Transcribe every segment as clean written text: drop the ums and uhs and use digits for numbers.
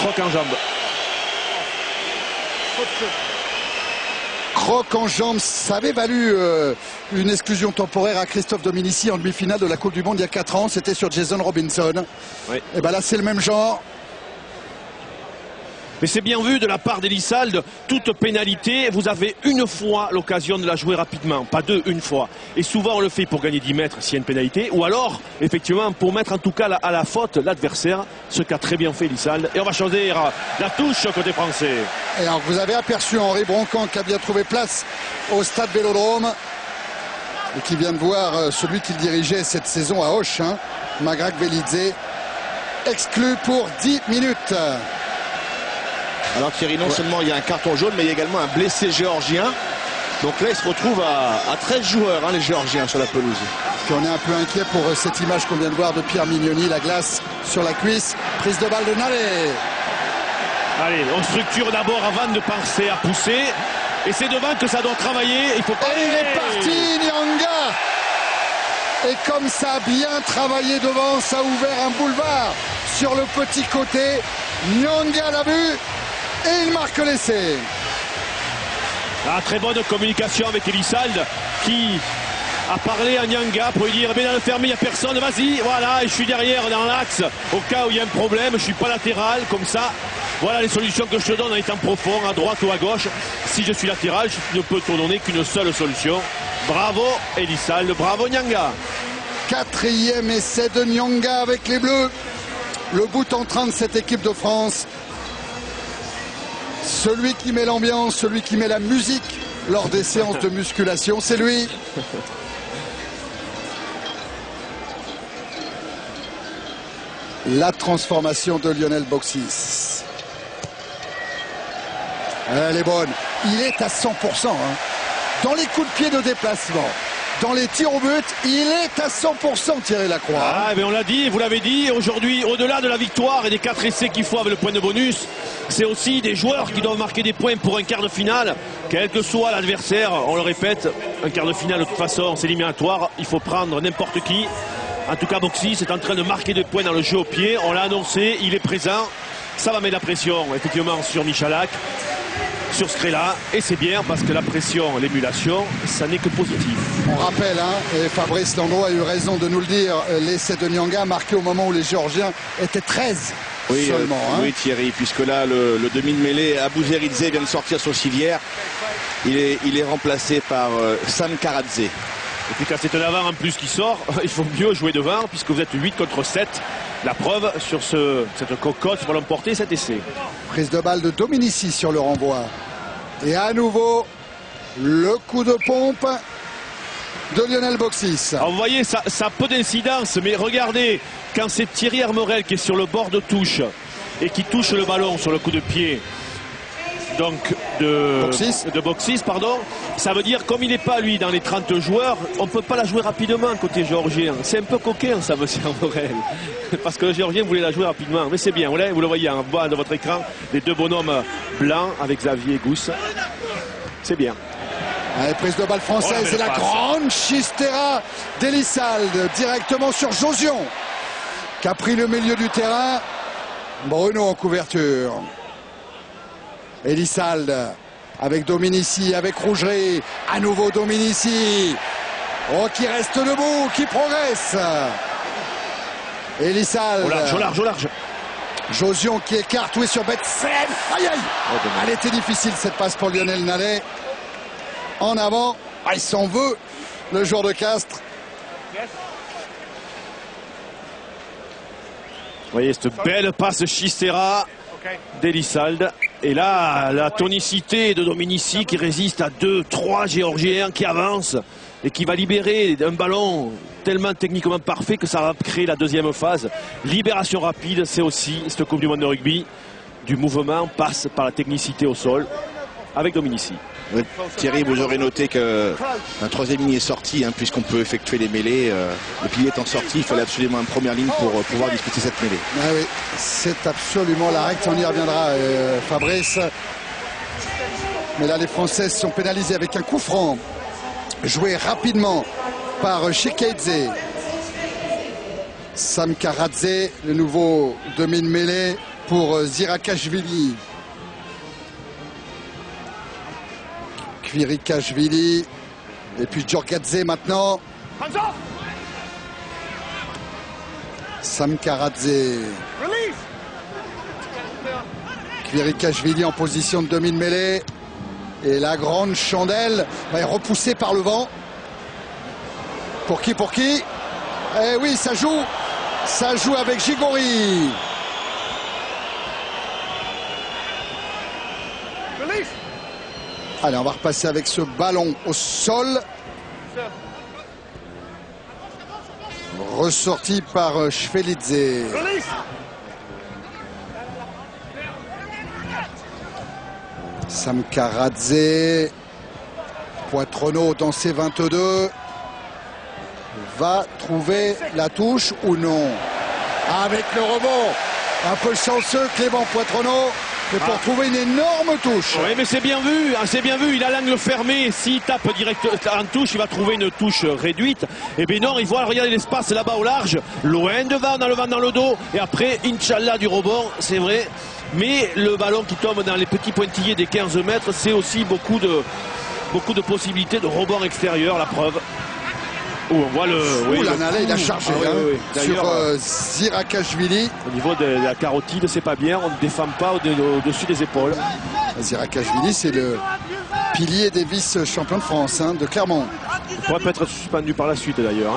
croc en jambe. Croc en jambe, ça avait valu une exclusion temporaire à Christophe Dominici en demi-finale de la Coupe du Monde il y a 4 ans. C'était sur Jason Robinson. Oui. Et bien là, c'est le même genre. Mais c'est bien vu de la part d'Elissalde, toute pénalité, vous avez une fois l'occasion de la jouer rapidement, pas deux, une fois. Et souvent on le fait pour gagner 10 mètres s'il y a une pénalité, ou alors, effectivement, pour mettre en tout cas à la faute l'adversaire, ce qu'a très bien fait Elissalde. Et on va choisir la touche côté français. Et alors vous avez aperçu Henri Broncan qui a bien trouvé place au stade Vélodrome et qui vient de voir celui qu'il dirigeait cette saison à Auch, hein, Magrak Velidze, exclu pour 10 minutes. Alors Thierry, non seulement il y a un carton jaune, mais il y a également un blessé géorgien. Donc là, il se retrouve à 13 joueurs, hein, les Géorgiens, sur la pelouse. Puis on est un peu inquiet pour cette image qu'on vient de voir de Pierre Mignoni, la glace sur la cuisse, prise de balle de Nallet. Allez, on structure d'abord avant de penser à pousser. Et c'est devant que ça doit travailler. Il faut pas... Et il est parti, Nyanga. Et comme ça a bien travaillé devant, ça a ouvert un boulevard sur le petit côté. Nyanga l'a vu. Et il marque l'essai. Ah, très bonne communication avec Elissalde qui a parlé à Nyanga pour lui dire mais dans le fermé il n'y a personne, vas-y, voilà, et je suis derrière dans l'axe au cas où il y a un problème, je ne suis pas latéral, comme ça, voilà les solutions que je te donne en étant profond, à droite ou à gauche. Si je suis latéral, je ne peux te donner qu'une seule solution. Bravo Elissalde, bravo Nyanga. 4e essai de Nyanga avec les Bleus. Le bout en train de cette équipe de France. Celui qui met l'ambiance, celui qui met la musique lors des séances de musculation, c'est lui. La transformation de Lionel Boxis. Elle est bonne. Il est à 100%. Hein. Dans les coups de pied de déplacement, dans les tirs au but, il est à 100%, Thierry Lacroix. Ah, mais on l'a dit, vous l'avez dit, aujourd'hui, au-delà de la victoire et des 4 essais qu'il faut avec le point de bonus, c'est aussi des joueurs qui doivent marquer des points pour un quart de finale, quel que soit l'adversaire. On le répète, un quart de finale, de toute façon, c'est éliminatoire, il faut prendre n'importe qui. En tout cas, Boxis est en train de marquer des points dans le jeu au pied, on l'a annoncé, il est présent. Ça va mettre la pression, effectivement, sur Michalak, sur Scrella, et c'est bien parce que la pression, l'émulation, ça n'est que positif. On rappelle, hein, et Fabrice Landreau a eu raison de nous le dire, l'essai de Nyanga marqué au moment où les Géorgiens étaient 13 seulement. Hein. Oui Thierry, puisque là le demi de mêlée, Abouzeridze vient de sortir sur civière. Il est remplacé par Sam Karadze. Et puis quand c'est un avant en plus qui sort, il faut mieux jouer devant puisque vous êtes 8 contre 7. La preuve sur cette cocotte pour l'emporter cet essai. Prise de balle de Dominici sur le renvoi. Et à nouveau, le coup de pompe de Lionel Boxis. Alors vous voyez, ça a peu d'incidence, mais regardez, quand c'est Thierry Hermerel qui est sur le bord de touche et qui touche le ballon sur le coup de pied, donc de Boxis, pardon, ça veut dire comme il n'est pas lui dans les 30 joueurs, on ne peut pas la jouer rapidement côté géorgien. C'est un peu coquin ça, monsieur Hermerel, parce que le géorgien voulait la jouer rapidement, mais c'est bien, vous le voyez en bas de votre écran, les deux bonhommes blancs avec Xavier Gousse, c'est bien. Allez, prise de balle française et la grande chistera d'Elissalde directement sur Josion qui a pris le milieu du terrain. Bruno en couverture. Elissalde avec Dominici, avec Rougerie, à nouveau Dominici. Oh, qui reste debout, qui progresse. Elissalde. Au large, au large, au large. Josion qui écarte, oui, sur Betsen. Aïe, aïe. Elle était difficile cette passe pour Lionel Nallet. En avant, il s'en veut, le joueur de Castres. Vous voyez cette belle passe Chistera d'Elissalde. Et là, la tonicité de Dominici qui résiste à 2-3 Géorgiens qui avancent et qui va libérer un ballon tellement techniquement parfait que ça va créer la deuxième phase. Libération rapide, c'est aussi cette Coupe du Monde de rugby. Du mouvement passe par la technicité au sol avec Dominici. Thierry, vous aurez noté qu'un troisième ligne est sorti, hein, puisqu'on peut effectuer les mêlées. Le pilier étant sorti, il fallait absolument une première ligne pour pouvoir disputer cette mêlée. Ah oui, c'est absolument la règle, on y reviendra, Fabrice. Mais là, les Françaises sont pénalisées avec un coup franc, joué rapidement par Chikeidze. Sam Karadze, le nouveau demi de mêlée pour Zirakashvili. Kvirikashvili. Et puis Djorgadze maintenant. Samkaradze. Kvirikashvili en position de demi-mêlée. Et la grande chandelle est repoussée par le vent. Pour qui? Eh oui, ça joue avec Grigori. Allez, on va repasser avec ce ballon au sol. Ressorti par Shvelidze. Samkaradze. Poitronneau dans ses 22. Va trouver la touche ou non? Avec le rebond. Un peu chanceux, Clément Poitronneau. Mais pour trouver une énorme touche. Oui, mais c'est bien vu, hein, c'est bien vu. Il a l'angle fermé. S'il tape direct en touche, il va trouver une touche réduite. Et bien non, il voit regarder l'espace là-bas au large. Loin devant, dans le vent dans le dos. Et après, Inch'Allah du rebond, c'est vrai. Mais le ballon qui tombe dans les petits pointillés des 15 mètres, c'est aussi beaucoup de possibilités de rebond extérieur, la preuve. Où on voit le. Oui, il a chargé sur Zirakashvili. Au niveau de la carotide, c'est pas bien. On ne défend pas au-dessus des épaules. Zirakashvili, c'est le pilier des vice-champions de France de Clermont. Il pourrait peut être suspendu par la suite d'ailleurs.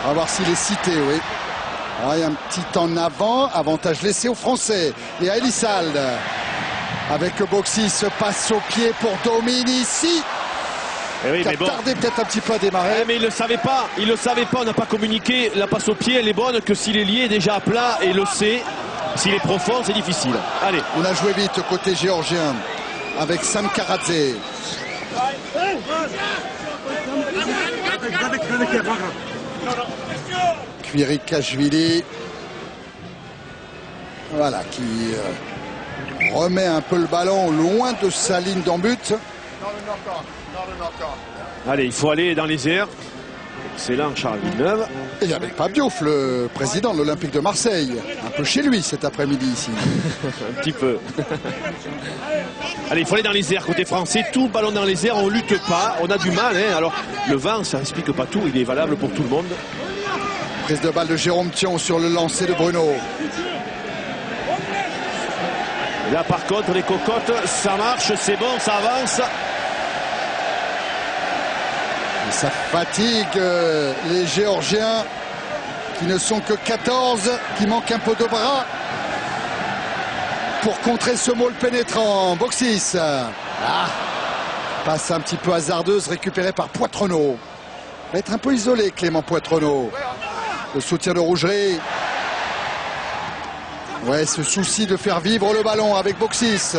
On va voir s'il est cité, oui. Alors, il y a un petit en avant, avantage laissé aux Français. Et à Elissalde. Avec Boxy, se passe au pied pour Dominici. Oui, qui a tardé peut-être un petit peu à démarrer. Mais il ne le savait pas, on n'a pas communiqué. La passe au pied, elle est bonne que s'il est lié déjà à plat et le sait. S'il est profond, c'est difficile. Allez. On a joué vite côté géorgien avec Samkaradze. Kvirikashvili. Voilà, qui remet un peu le ballon loin de sa ligne d'en-but. Allez, il faut aller dans les airs. Excellent, Charles Villeneuve. Et avec Pabiouf, le président de l'Olympique de Marseille. Un peu chez lui cet après-midi ici. Un petit peu. Allez, il faut aller dans les airs côté français. Tout ballon dans les airs, on lutte pas. On a du mal. Alors, le vent, ça n'explique pas tout. Il est valable pour tout le monde. Prise de balle de Jérôme Thion sur le lancer de Bruno. Là, par contre, les cocottes, ça marche, c'est bon, ça avance. Et ça fatigue les Géorgiens qui ne sont que 14, qui manquent un peu de bras pour contrer ce môle pénétrant. Boxis. Passe un petit peu hasardeuse récupérée par Poitronneau. Va être un peu isolé Clément Poitronneau. Le soutien de Rougerie. Ouais, ce souci de faire vivre le ballon avec Boxis.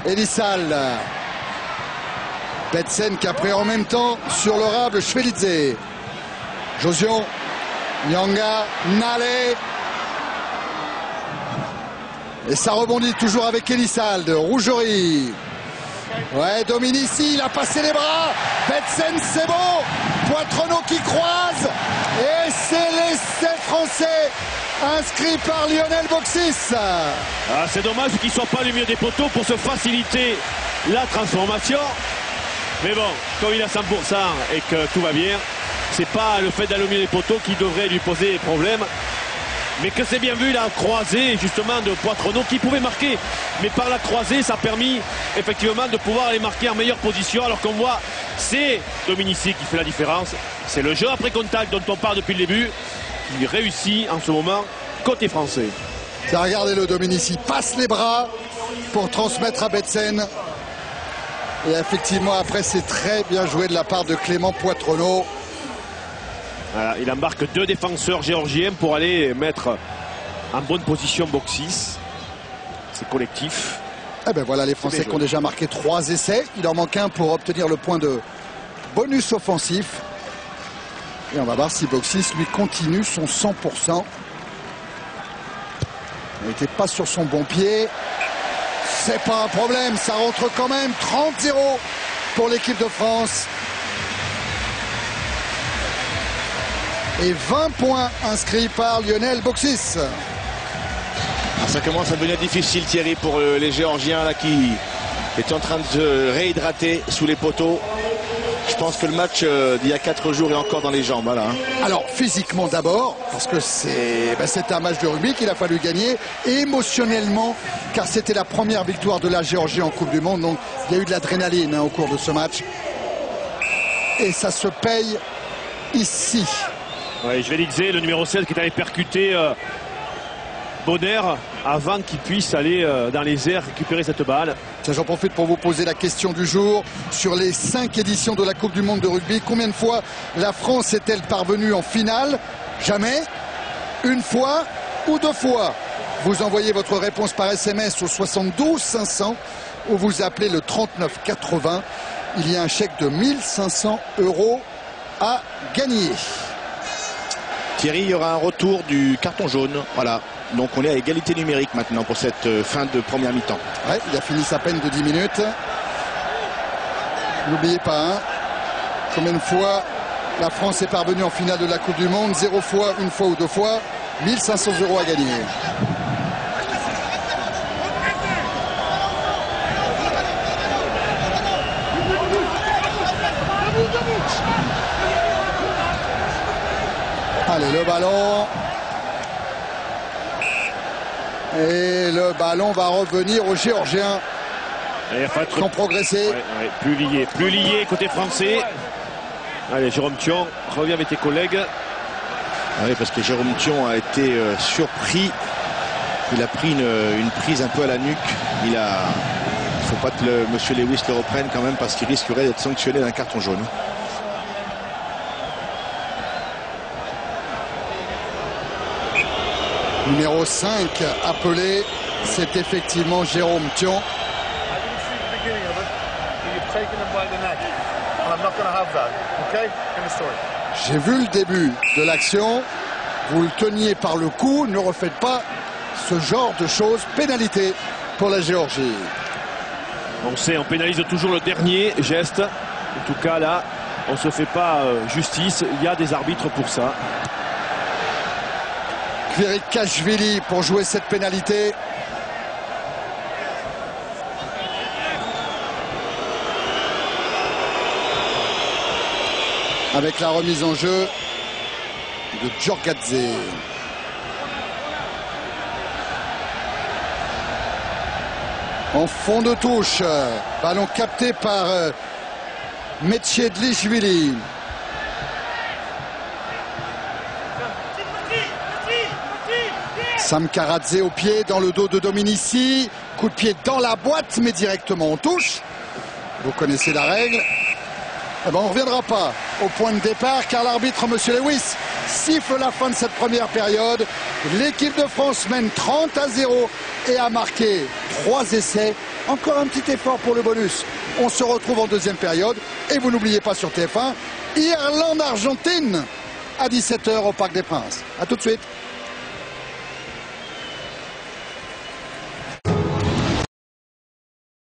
Elissalde. Betsen qui a pris en même temps sur l'orable Shvelidze. Josion, Nyanga, Nalé. Et ça rebondit toujours avec Elissalde. Rougerie. Ouais, Dominici, il a passé les bras. Betsen, c'est bon. Poitronneau qui croise. Et c'est l'essai français inscrit par Lionel Boxis. C'est dommage qu'il ne soit pas le milieu des poteaux pour se faciliter la transformation. Mais bon, comme il a 100% et que tout va bien, c'est pas le fait d'aller au milieu des poteaux qui devrait lui poser des problèmes. Mais que c'est bien vu la croisée justement de Poitronneau qui pouvait marquer. Mais par la croisée, ça a permis effectivement de pouvoir aller marquer en meilleure position. Alors qu'on voit, c'est Dominici qui fait la différence. C'est le jeu après contact dont on parle depuis le début qui réussit en ce moment côté français. Regardez-le, Dominici passe les bras pour transmettre à Betsen. Et effectivement, après, c'est très bien joué de la part de Clément Poitronneau. Voilà, il embarque 2 défenseurs géorgiens pour aller mettre en bonne position Boxis. C'est collectif. Et ben voilà les Français qui ont déjà marqué 3 essais. Il en manque un pour obtenir le point de bonus offensif. Et on va voir si Boxis lui continue son 100%. Il n'était pas sur son bon pied. C'est pas un problème, ça rentre quand même. 30-0 pour l'équipe de France. Et 20 points inscrits par Lionel Boxis. Ça commence à devenir difficile, Thierry, pour les Géorgiens là, qui est en train de se réhydrater sous les poteaux. Je pense que le match d'il y a 4 jours est encore dans les jambes. Voilà. Alors physiquement d'abord, parce que c'est un match de rugby qu'il a fallu gagner, et émotionnellement, car c'était la première victoire de la Géorgie en Coupe du Monde, donc il y a eu de l'adrénaline au cours de ce match. Et ça se paye ici. Ouais, je vais dire le numéro 7 qui est allé percuter Bonner avant qu'il puisse aller dans les airs récupérer cette balle. J'en profite pour vous poser la question du jour. Sur les 5 éditions de la Coupe du Monde de rugby, combien de fois la France est-elle parvenue en finale? Jamais. Une fois ou 2 fois? Vous envoyez votre réponse par SMS au 72 500 ou vous appelez le 39 80. Il y a un chèque de 1 500 € à gagner. Thierry, il y aura un retour du carton jaune. Voilà. Donc on est à égalité numérique maintenant pour cette fin de première mi-temps. Ouais, il a fini sa peine de 10 minutes. N'oubliez pas, hein, combien de fois la France est parvenue en finale de la Coupe du Monde? 0 fois, 1 fois ou 2 fois. 1 500 € à gagner. Allez, le ballon. Et le ballon va revenir aux Géorgiens qui ont progressé. Ouais, plus lié côté français. Allez, Jérôme Thion, reviens avec tes collègues. Oui, parce que Jérôme Thion a été surpris. Il a pris une prise un peu à la nuque. Il ne faut pas que monsieur Lewis le reprenne quand même parce qu'il risquerait d'être sanctionné d'un carton jaune. Numéro 5 appelé, c'est effectivement Jérôme Thion. J'ai vu le début de l'action. Vous le teniez par le cou. Ne refaites pas ce genre de choses. Pénalité pour la Géorgie. On sait, on pénalise toujours le dernier geste. En tout cas, là, on ne se fait pas justice. Il y a des arbitres pour ça. Kvirikashvili pour jouer cette pénalité. Avec la remise en jeu de Djorgadze. En fond de touche, ballon capté par Metchedlishvili. Sam Karadze au pied, dans le dos de Dominici. Coup de pied dans la boîte, mais directement en touche. Vous connaissez la règle. Eh ben, on ne reviendra pas au point de départ, car l'arbitre, M. Lewis, siffle la fin de cette première période. L'équipe de France mène 30-0 et a marqué 3 essais. Encore un petit effort pour le bonus. On se retrouve en deuxième période. Et vous n'oubliez pas sur TF1, Irlande-Argentine à 17 h au Parc des Princes. A tout de suite.